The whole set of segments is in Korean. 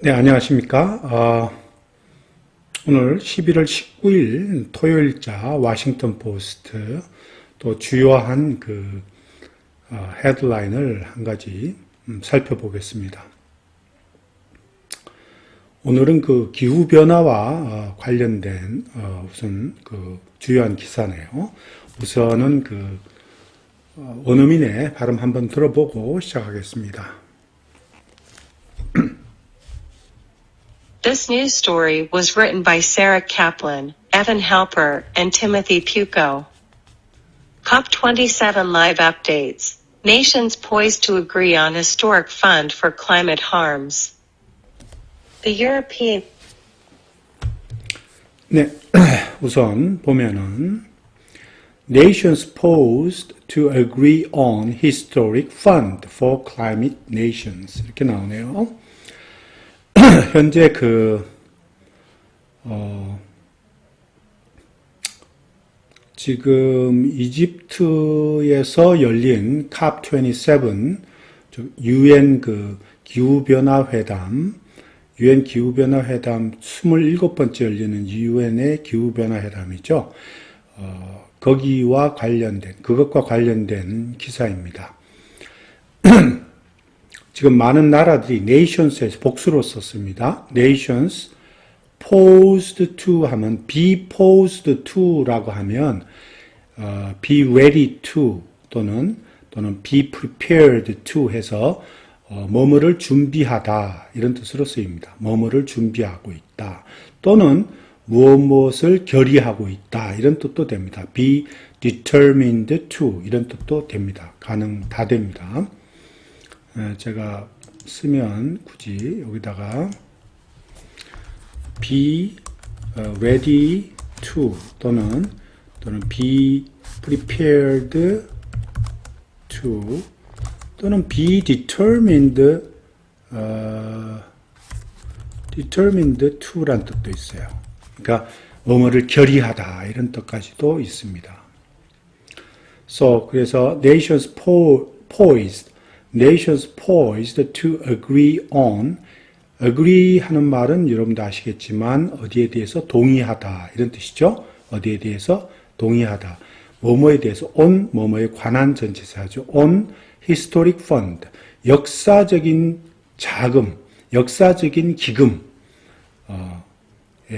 네, 안녕하십니까. 오늘 11월 19일 토요일자 워싱턴 포스트 또 주요한 헤드라인을 한 가지 살펴보겠습니다. 오늘은 기후변화와 관련된 우선 주요한 기사네요. 우선은 원어민의 발음 한번 들어보고 시작하겠습니다. This news story was written by Sarah Kaplan, Evan Halper, and Timothy Pucco. COP27 live updates. Nations poised to agree on historic fund for climate harms. The European 네, 우선 보면은 Nations poised to agree on historic fund for climate nations 이렇게 나오네요. 현재 지금 이집트에서 열린 COP27, UN 기후변화회담, UN 기후변화회담 27번째 열리는 UN의 기후변화회담이죠. 그것과 관련된 기사입니다. 지금 많은 나라들이 nations에서 복수로 썼습니다. nations posed to 하면 be posed to라고 하면 be ready to 또는 be prepared to 해서 뭐뭐를 준비하다 이런 뜻으로 쓰입니다. 뭐뭐를 준비하고 있다 또는 무엇을 결의하고 있다 이런 뜻도 됩니다. be determined to 이런 뜻도 됩니다. 다 됩니다. 제가 쓰면 굳이 여기다가 be ready to 또는 be prepared to 또는 be determined to란 뜻도 있어요. 그러니까 뭐뭐를 결의하다 이런 뜻까지도 있습니다. 그래서 nations poised to agree on. agree 하는 말은 여러분도 아시겠지만 어디에 대해서 동의하다 이런 뜻이죠. 어디에 대해서 동의하다. 뭐뭐에 대해서 on 뭐뭐에 관한 전치사죠. on historic fund 역사적인 자금, 역사적인 기금에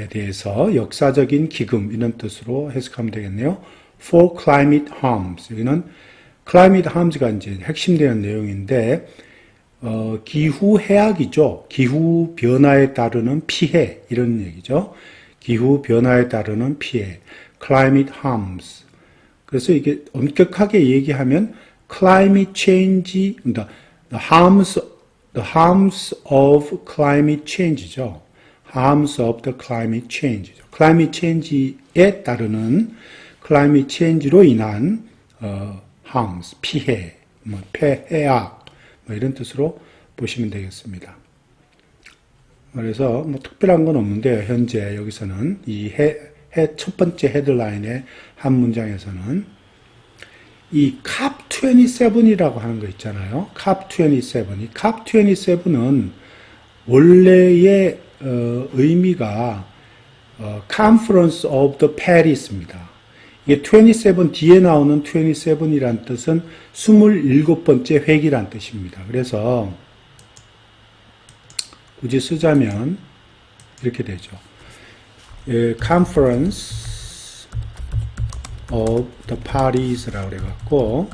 대해서 역사적인 기금 이런 뜻으로 해석하면 되겠네요. for climate harms 여기는 climate harms가 이제 핵심되는 내용인데, 기후 해악이죠. 기후 변화에 따르는 피해, 이런 얘기죠. 기후 변화에 따르는 피해. climate harms. 그래서 이게 엄격하게 얘기하면 climate change, the harms of climate change죠. harms of the climate change. climate change에 따르는 climate change로 인한, harms, 피해, 폐해악, 이런 뜻으로 보시면 되겠습니다. 그래서 특별한 건 없는데요. 현재 여기서는 이 첫 번째 헤드라인의 한 문장에서는 이 COP27이라고 하는 거 있잖아요. COP27. 이 COP27은 원래의 의미가 Conference of the Paris입니다. 이게 27 뒤에 나오는 27이란 뜻은 27번째 회기란 뜻입니다. 그래서 굳이 쓰자면 이렇게 되죠. Conference of the Paris라고 그래갖고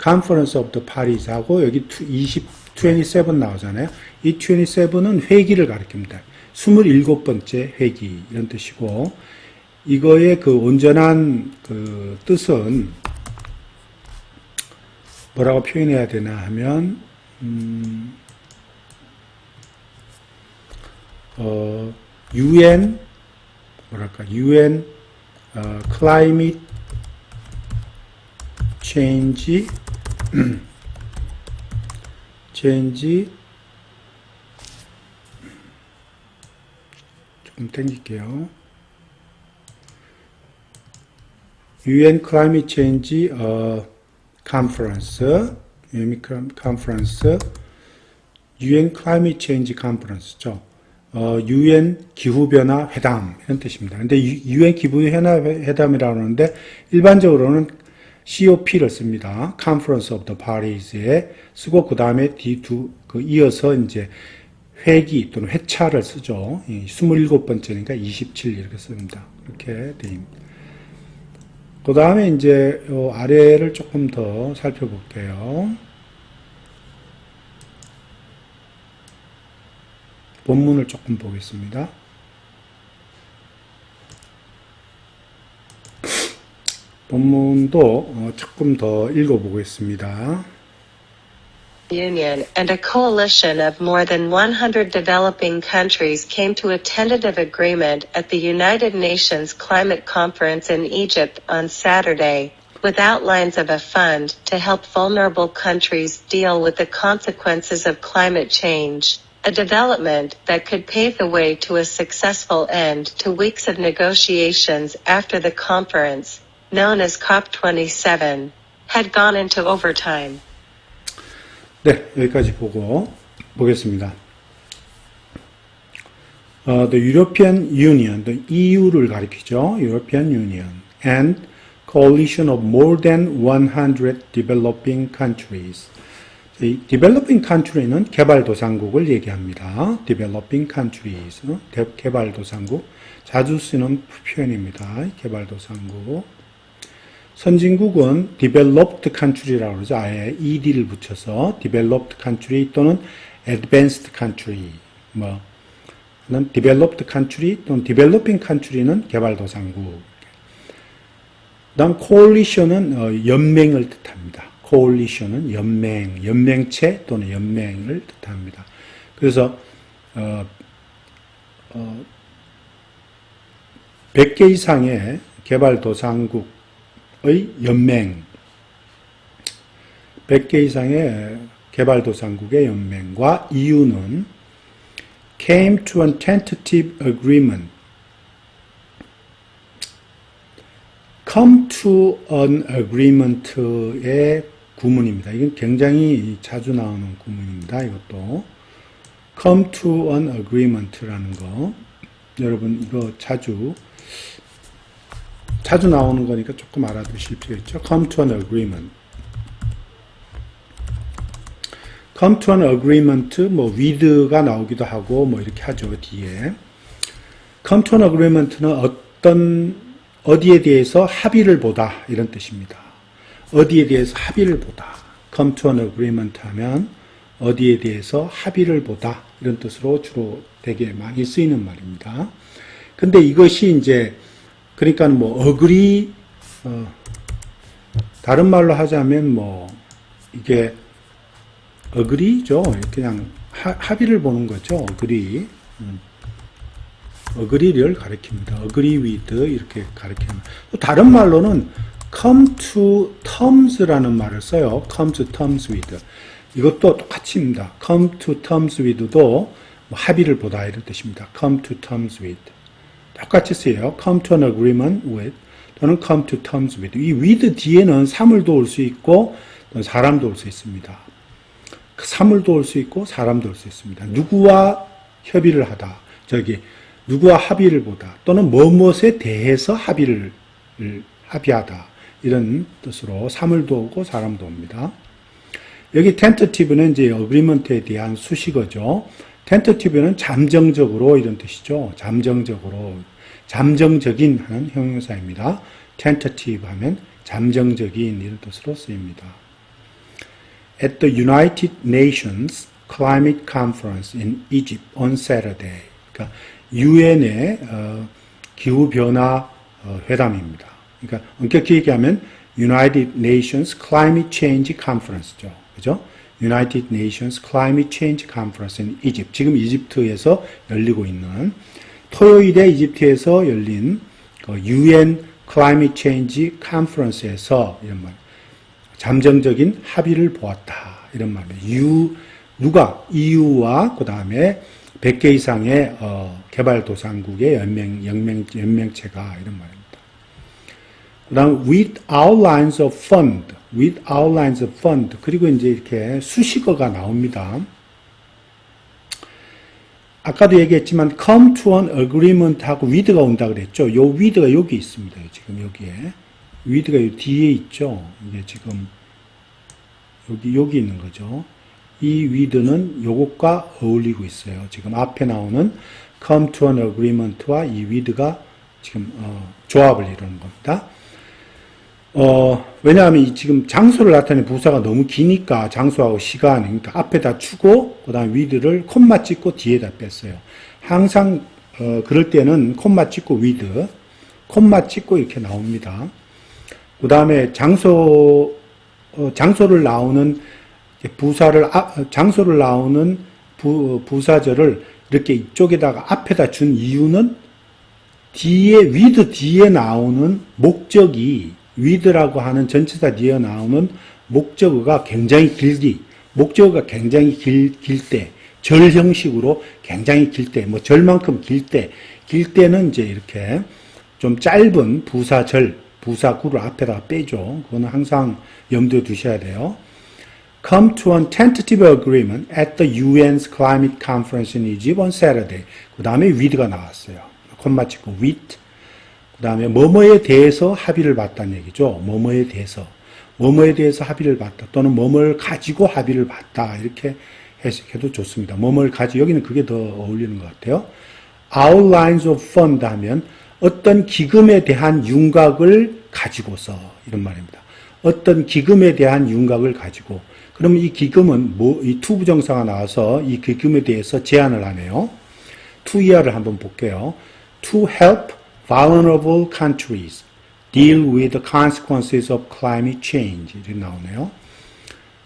Conference of the Paris하고 여기 27 나오잖아요. 이 27은 회기를 가리킵니다. 27번째 회기 이런 뜻이고 이거의 온전한 뜻은 뭐라고 표현해야 되나 하면, UN climate change, 조금 당길게요. UN Climate Change Conference UN Climate Change Conference죠. UN 기후변화 회담 이런 뜻입니다. 근데 UN 기후변화 회담이라고 하는데 일반적으로는 COP를 씁니다. Conference of the Parties에 쓰고 그 다음에 이어서 이제 회기 또는 회차를 쓰죠. 27번째니까 27 이렇게 씁니다. 이렇게 됩니다. 그 다음에 이제 아래를 조금 더 살펴볼게요. 본문을 조금 보겠습니다. 본문도 조금 더 읽어보겠습니다. Union and a coalition of more than 100 developing countries came to a tentative agreement at the United Nations Climate Conference in Egypt on Saturday, with outlines of a fund to help vulnerable countries deal with the consequences of climate change, a development that could pave the way to a successful end to weeks of negotiations after the conference, known as COP27, had gone into overtime. 네, 여기까지 보겠습니다. The European Union, the EU를 가리키죠. European Union and coalition of more than 100 developing countries. 이 developing country는 개발도상국을 얘기합니다. developing countries, 개발도상국. 자주 쓰는 표현입니다. 개발도상국. 선진국은 developed country라고 그러죠. 아예 ed를 붙여서 developed country 또는 advanced country, developed country 또는 developing country는 개발도상국. 그다음 coalition은 연맹을 뜻합니다. coalition은 연맹체 또는 연맹을 뜻합니다. 그래서 100개 이상의 개발도상국 연맹, 100개 이상의 개발도상국의 연맹과 EU는 came to a tentative agreement. come to an agreement의 구문입니다. 이건 굉장히 자주 나오는 구문입니다. 이것도 come to an agreement라는 거 여러분 이거 자주 나오는 거니까 조금 알아두실 필요 있죠. come to an agreement. come to an agreement, with가 나오기도 하고, 이렇게 하죠, 뒤에. come to an agreement는 어디에 대해서 합의를 보다, 이런 뜻입니다. 어디에 대해서 합의를 보다. come to an agreement 하면, 어디에 대해서 합의를 보다, 이런 뜻으로 주로 되게 많이 쓰이는 말입니다. 근데 이것이 이제, 그러니까 agree, 다른 말로 하자면 이게 agree죠. 그냥 합의를 보는 거죠. agree. agree를 가리킵니다. agree with 이렇게 가리킵니다. 또 다른 말로는 come to terms라는 말을 써요. come to terms with. 이것도 똑같습니다. come to terms with도 합의를 보다 이런 뜻입니다. come to terms with. 똑같이 쓰여요. come to an agreement with 또는 come to terms with. 이 with 뒤에는 사물도 올 수 있고 사람도 올 수 있습니다. 사물도 올 수 있고 사람도 올 수 있습니다. 누구와 협의를 하다. 누구와 합의를 보다. 또는 무엇에 대해서 합의하다. 이런 뜻으로 사물도 오고 사람도 옵니다. 여기 tentative는 이제 agreement에 대한 수식어죠. tentative는 잠정적으로 이런 뜻이죠. 잠정적인 하는 형용사입니다. tentative 하면 잠정적인 이런 뜻으로 쓰입니다. At the United Nations Climate Conference in Egypt on Saturday. 그러니까 UN의 기후변화 회담입니다. 그러니까 엄격히 얘기하면 United Nations Climate Change Conference죠. 그죠? United Nations Climate Change Conference in Egypt. 지금 이집트에서 열리고 있는 토요일에 이집트에서 열린 UN Climate Change Conference에서 이런 말, 잠정적인 합의를 보았다. 이런 말입니다. 누가? EU와 그 다음에 100개 이상의 개발도상국의 연맹체가 이런 말입니다. 그 다음 with outlines of fund, with outlines of fund. 그리고 이제 이렇게 수식어가 나옵니다. 아까도 얘기했지만 come to an agreement 하고 with가 온다 그랬죠. 요 with가 여기 있습니다. 지금 여기에. with가 요 뒤에 있죠. 이게 지금 여기 있는 거죠. 이 with는 요것과 어울리고 있어요. 지금 앞에 나오는 come to an agreement와 이 with가 지금 조합을 이루는 겁니다. 왜냐하면 지금 장소를 나타내는 부사가 너무 기니까 장소하고 시간, 그러니까 앞에다 주고, 그 다음에 with를 콤마 찍고 뒤에다 뺐어요. 항상, 그럴 때는 콤마 찍고 with, 콤마 찍고 이렇게 나옵니다. 그 다음에 장소를 나오는 장소를 나오는 부사절을 이렇게 이쪽에다가 앞에다 준 이유는 with 뒤에 나오는 목적이 with라고 하는 전치사 뒤에 나오는 목적어가 굉장히 목적어가 굉장히 길 때, 절 형식으로 굉장히 길 때, 뭐 절만큼 길 때는 이제 이렇게 좀 짧은 부사구를 앞에다 빼죠. 그거는 항상 염두에 두셔야 돼요. Come to an tentative agreement at the UN's climate conference in Egypt on Saturday. 그 다음에 with가 나왔어요. 콤마 찍고 with. 그 다음에 뭐뭐에 대해서 합의를 봤다는 얘기죠. 뭐뭐에 대해서 합의를 봤다. 또는 뭐뭐를 가지고 합의를 봤다. 이렇게 해석해도 좋습니다. 뭐뭐를 여기는 그게 더 어울리는 것 같아요. Our lines of fund 하면 어떤 기금에 대한 윤곽을 가지고서 이런 말입니다. 어떤 기금에 대한 윤곽을 가지고. 그러면 이 기금은 이 to 부정사가 나와서 이 기금에 대해서 제안을 하네요. to 이하를 한번 볼게요. To help vulnerable countries deal with the consequences of climate change. 이렇게 나오네요.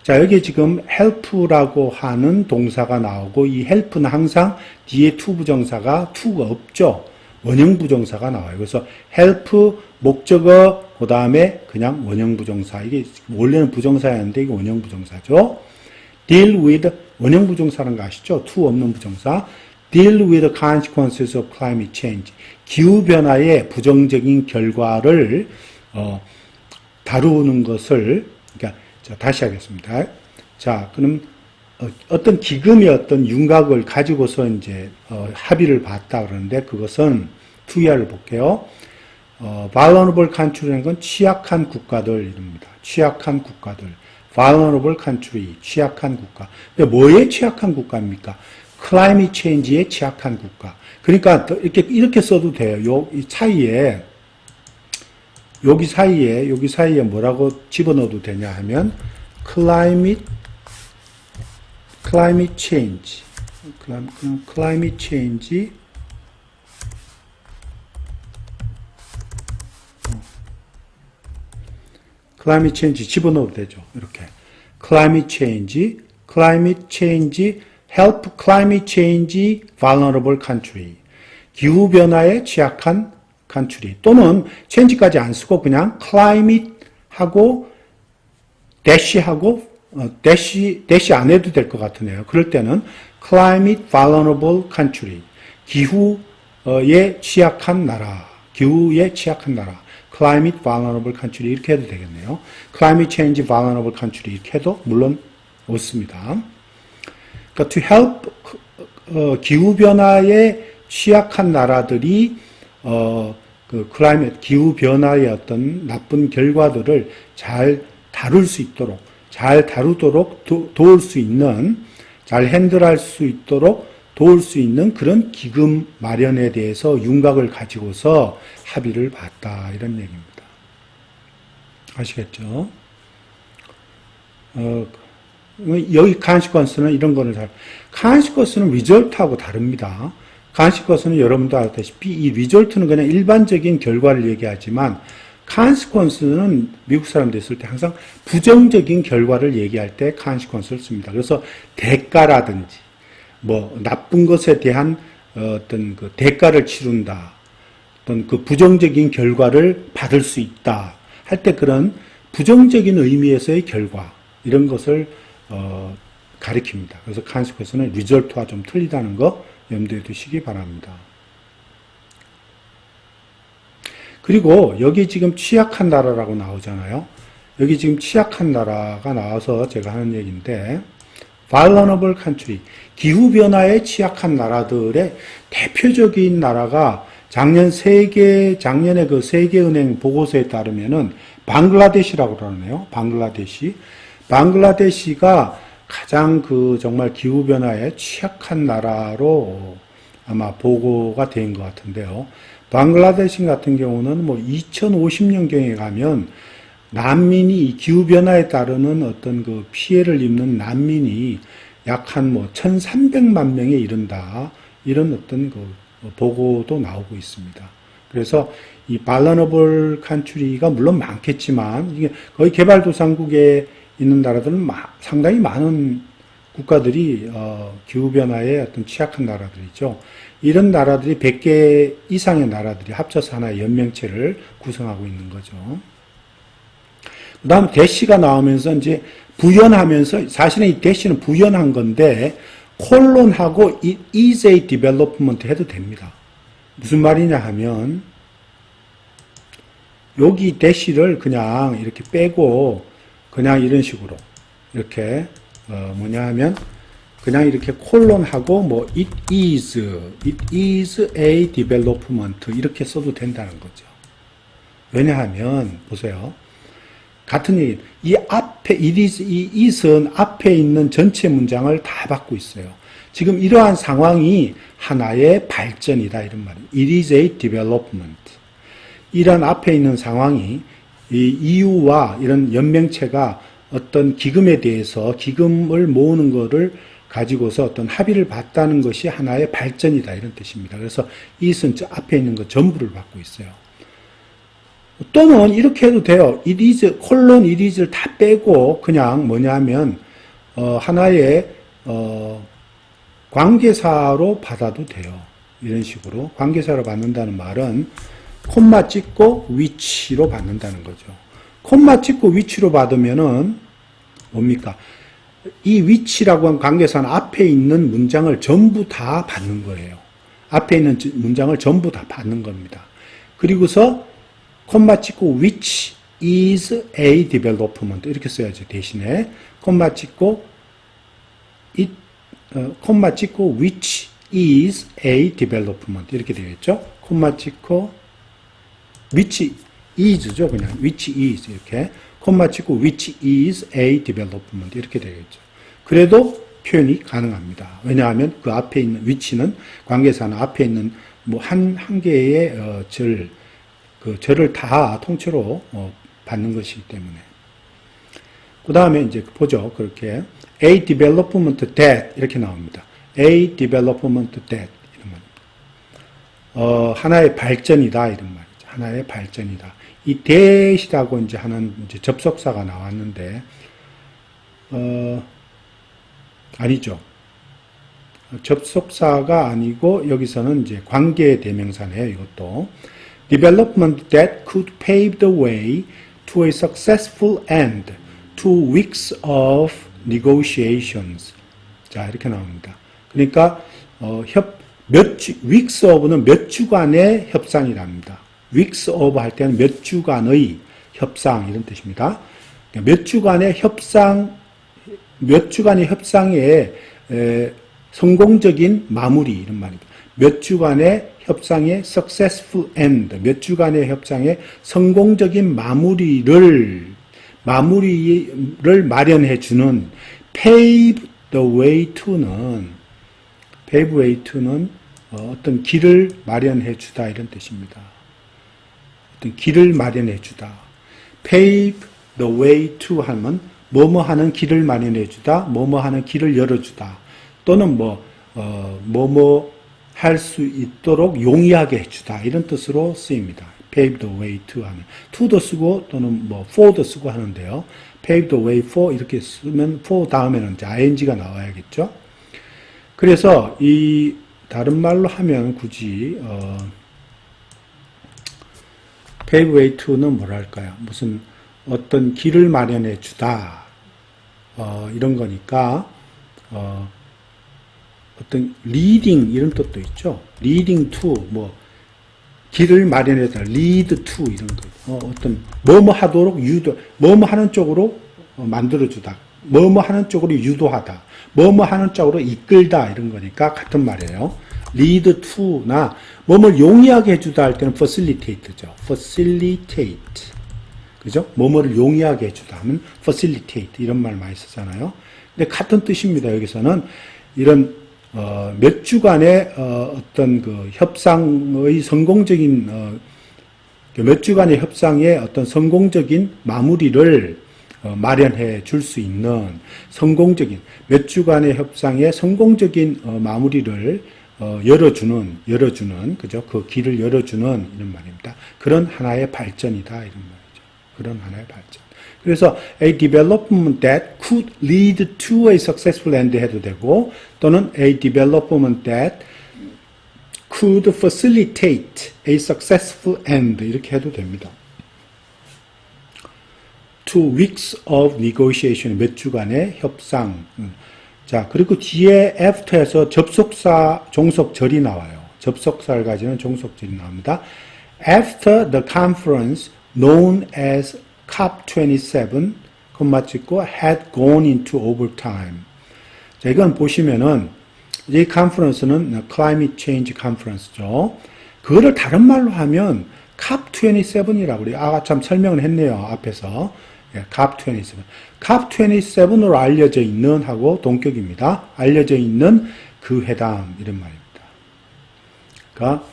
자, 여기 지금 help라고 하는 동사가 나오고 이 help는 항상 뒤에 to 부정사가 to가 없죠. 원형 부정사가 나와요. 그래서 help 목적어 그 다음에 그냥 원형 부정사. 이게 원래는 부정사였는데 이게 원형 부정사죠. deal with 원형 부정사라는 거 아시죠? to 없는 부정사. deal with the consequences of climate change. 기후변화의 부정적인 결과를 다루는 것을, 그러니까 다시 하겠습니다. 자, 그럼 어떤 기금의 어떤 윤곽을 가지고서 이제 합의를 봤다 그러는데 그것은 투야를 볼게요. vulnerable country라는 건 취약한 국가들입니다. 취약한 국가들. vulnerable country, 취약한 국가. 근데 뭐에 취약한 국가입니까? climate change에 취약한 국가. 그러니까 이렇게 써도 돼요. 이 사이에 여기 사이에 뭐라고 집어넣어도 되냐 하면 climate change 집어넣어도 되죠. 이렇게 climate change help climate change vulnerable country. 기후변화에 취약한 country. 또는 change까지 안 쓰고 그냥 climate 하고 dash 안 해도 될 것 같으네요. 그럴 때는 climate vulnerable country. 기후에 취약한 나라. climate vulnerable country 이렇게 해도 되겠네요. climate change vulnerable country 이렇게 해도 물론 옳습니다. 그러니까 to help 기후변화에 취약한 나라들이 그 climate 기후변화의 어떤 나쁜 결과들을 잘 다루도록 도울 수 있는, 잘 핸들할 수 있도록 도울 수 있는 그런 기금 마련에 대해서 윤곽을 가지고서 합의를 봤다. 이런 얘기입니다. 아시겠죠? 여기 consequence는 이런 거를 consequence는 result하고 다릅니다. consequence는 여러분도 알다시피 이 result는 그냥 일반적인 결과를 얘기하지만 consequence는 미국 사람들 있을 때 항상 부정적인 결과를 얘기할 때 consequence를 씁니다. 그래서 대가라든지 뭐 나쁜 것에 대한 어떤 그 대가를 치른다. 어떤 그 부정적인 결과를 받을 수 있다. 할 때 그런 부정적인 의미에서의 결과 이런 것을 가리킵니다. 그래서 consequence는 result와 좀 틀리다는 거 염두에 두시기 바랍니다. 그리고 여기 지금 취약한 나라라고 나오잖아요. 여기 지금 취약한 나라가 나와서 제가 하는 얘기인데 vulnerable country, 기후변화에 취약한 나라들의 대표적인 나라가 작년에 그 세계은행 보고서에 따르면은 방글라데시라고 그러네요. 방글라데시가 가장 그 정말 기후변화에 취약한 나라로 아마 보고가 된 것 같은데요. 방글라데시 같은 경우는 뭐 2050년경에 가면 난민이 이 기후변화에 따르는 어떤 그 피해를 입는 난민이 약 한 뭐 1,300만 명에 이른다. 이런 어떤 그 보고도 나오고 있습니다. 그래서 이 vulnerable country가 물론 많겠지만 이게 거의 개발도상국에 있는 나라들은 상당히 많은 국가들이 기후변화에 어떤 취약한 나라들이죠. 이런 나라들이 100개 이상의 나라들이 합쳐서 하나의 연맹체를 구성하고 있는 거죠. 그 다음 대시가 나오면서 이제 부연하면서 사실은 이 대시는 부연한 건데 콜론하고 it is a development 해도 됩니다. 무슨 말이냐 하면 여기 대시를 그냥 이렇게 빼고 그냥 이런 식으로 이렇게 뭐냐 하면 그냥 이렇게 콜론하고 뭐 it is a development 이렇게 써도 된다는 거죠. 왜냐하면 보세요. 같은 얘기, 이 앞에 이 is는 앞에 있는 전체 문장을 다 받고 있어요. 지금 이러한 상황이 하나의 발전이다 이런 말이에요. It is a development. 이런 앞에 있는 상황이 이 EU와 이런 연맹체가 어떤 기금에 대해서 기금을 모으는 거를 가지고서 어떤 합의를 봤다는 것이 하나의 발전이다 이런 뜻입니다. 그래서 it은 저 앞에 있는 거 전부를 받고 있어요. 또는 이렇게 해도 돼요. it is, 콜론 it is를 다 빼고 그냥 뭐냐면 하나의 관계사로 받아도 돼요. 이런 식으로 관계사로 받는다는 말은 콤마 찍고 which로 받는다는 거죠. 콤마 찍고 which로 받으면은 뭡니까? 이 which라고 한 관계사는 앞에 있는 문장을 전부 다 받는 거예요. 앞에 있는 문장을 전부 다 받는 겁니다. 그리고서 콤마 찍고 which is a development 이렇게 써야죠. 대신에 콤마 찍고 콤마 찍고 which is a development 이렇게 되겠죠. 콤마 찍고 which is죠. 그냥 which is 이렇게 콤마 찍고 which is a development 이렇게 되겠죠. 그래도 표현이 가능합니다. 왜냐하면 그 앞에 있는 which는 관계사는 앞에 있는 뭐 한 개의 그 절을 다 통째로 받는 것이기 때문에. 그 다음에 이제 보죠. 그렇게 a development that 이렇게 나옵니다. a development that 이런 말입니다. 하나의 발전이다 이런 말이죠. 하나의 발전이다. 이 that이라고 이제 하는 이제 접속사가 나왔는데 아니죠. 접속사가 아니고 여기서는 이제 관계 대명사네요. 이것도. Development that could pave the way to a successful end to weeks of negotiations. 자, 이렇게 나옵니다. 그러니까, weeks of는 몇 주간의 협상이랍니다. weeks of 할 때는 몇 주간의 협상, 이런 뜻입니다. 몇 주간의 협상의 성공적인 마무리, 이런 말입니다. 몇 주간의 협상의 successful end, 몇 주간의 협상의 성공적인 마무리를 마련해 주는 pave the way to는 어떤 길을 마련해 주다 이런 뜻입니다. 어떤 길을 마련해 주다. pave the way to 하면 뭐뭐 하는 길을 마련해 주다, 뭐뭐 하는 길을 열어 주다. 또는 뭐뭐 할 수 있도록 용이하게 해주다 이런 뜻으로 쓰입니다. pave the way to 하면 to도 쓰고 또는 뭐 for도 쓰고 하는데요. pave the way for 이렇게 쓰면 for 다음에는 이제 ing가 나와야겠죠. 그래서 이 다른 말로 하면 굳이 pave way to는 뭐랄까요? 무슨 어떤 길을 마련해 주다 이런 거니까 어떤 leading 이런 뜻도 있죠. leading to 뭐 길을 마련해서 lead to 이런 거. 어떤 뭐뭐 하도록 유도 뭐뭐 하는 쪽으로 만들어 주다. 뭐뭐 하는 쪽으로 유도하다, 뭐뭐 하는 쪽으로 이끌다 이런 거니까 같은 말이에요. lead to나 뭐뭘 용이하게 해주다 할 때는 facilitate죠. facilitate. 그죠? 뭐뭐를 용이하게 해주다 하면 facilitate 이런 말 많이 쓰잖아요. 근데 같은 뜻입니다. 여기서는 이런 몇 주간의 어떤 그 협상의 성공적인 몇 주간의 협상의 어떤 성공적인 마무리를 마련해 줄 수 있는 성공적인 몇 주간의 협상의 성공적인 마무리를 열어주는 그죠? 그 길을 열어주는 이런 말입니다. 그런 하나의 발전이다 이런 말이죠. 그런 하나의 발전. 그래서 a development that could lead to a successful end 해도 되고 또는 a development that could facilitate a successful end 이렇게 해도 됩니다. 2 weeks of negotiation 몇 주간의 협상. 자, 그리고 뒤에 after에서 접속사 종속절이 나와요. 접속사를 가지는 종속절이 나옵니다. After the conference known as COP27, 콤마 찍고 had gone into overtime. 자, 이건 보시면은 이 컨퍼런스는 Climate Change Conference죠. 그거를 다른 말로 하면 COP27이라고 그래요. 아까 참 설명을 했네요. 앞에서. COP27. COP27으로 알려져 있는 하고 동격입니다. 알려져 있는 그 회담 이런 말입니다. 그러니까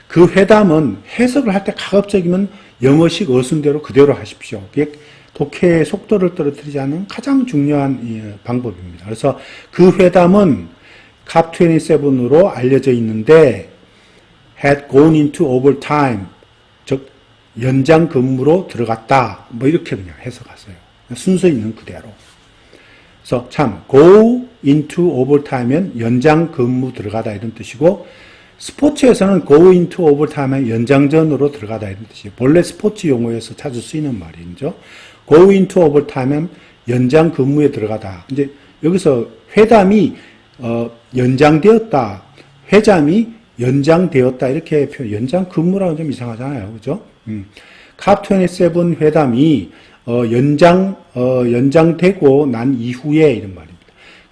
그 회담은 해석을 할 때 가급적이면 영어식 어순대로 그대로 하십시오. 그게 독해의 속도를 떨어뜨리지 않는 가장 중요한 방법입니다. 그래서 그 회담은 COP27으로 알려져 있는데 had gone into overtime, 즉 연장 근무로 들어갔다. 뭐 이렇게 그냥 해석하세요. 순서 있는 그대로. 그래서 참 go into overtime은 연장 근무 들어가다 이런 뜻이고 스포츠에서는 go into overtime은 연장전으로 들어가다 이런 뜻이에요. 본래 스포츠 용어에서 찾을 수 있는 말이죠. go into overtime은 연장 근무에 들어가다. 이제 여기서 회담이 연장되었다. 회담이 연장되었다. 이렇게 표현, 연장 근무라고 좀 이상하잖아요. 그죠? COP27 회담이, 연장되고 난 이후에 이런 말입니다.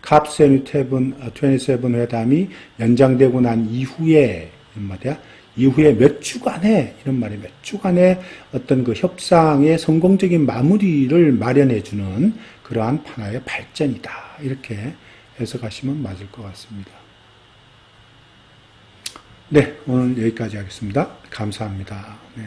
COP27 회담이 연장되고 난 이후에, 이런 말이야. 이후에 몇 주간에, 이런 말이 몇 주간의 어떤 그 협상의 성공적인 마무리를 마련해주는 그러한 하나의 발전이다. 이렇게 해석하시면 맞을 것 같습니다. 네, 오늘 여기까지 하겠습니다. 감사합니다. 네.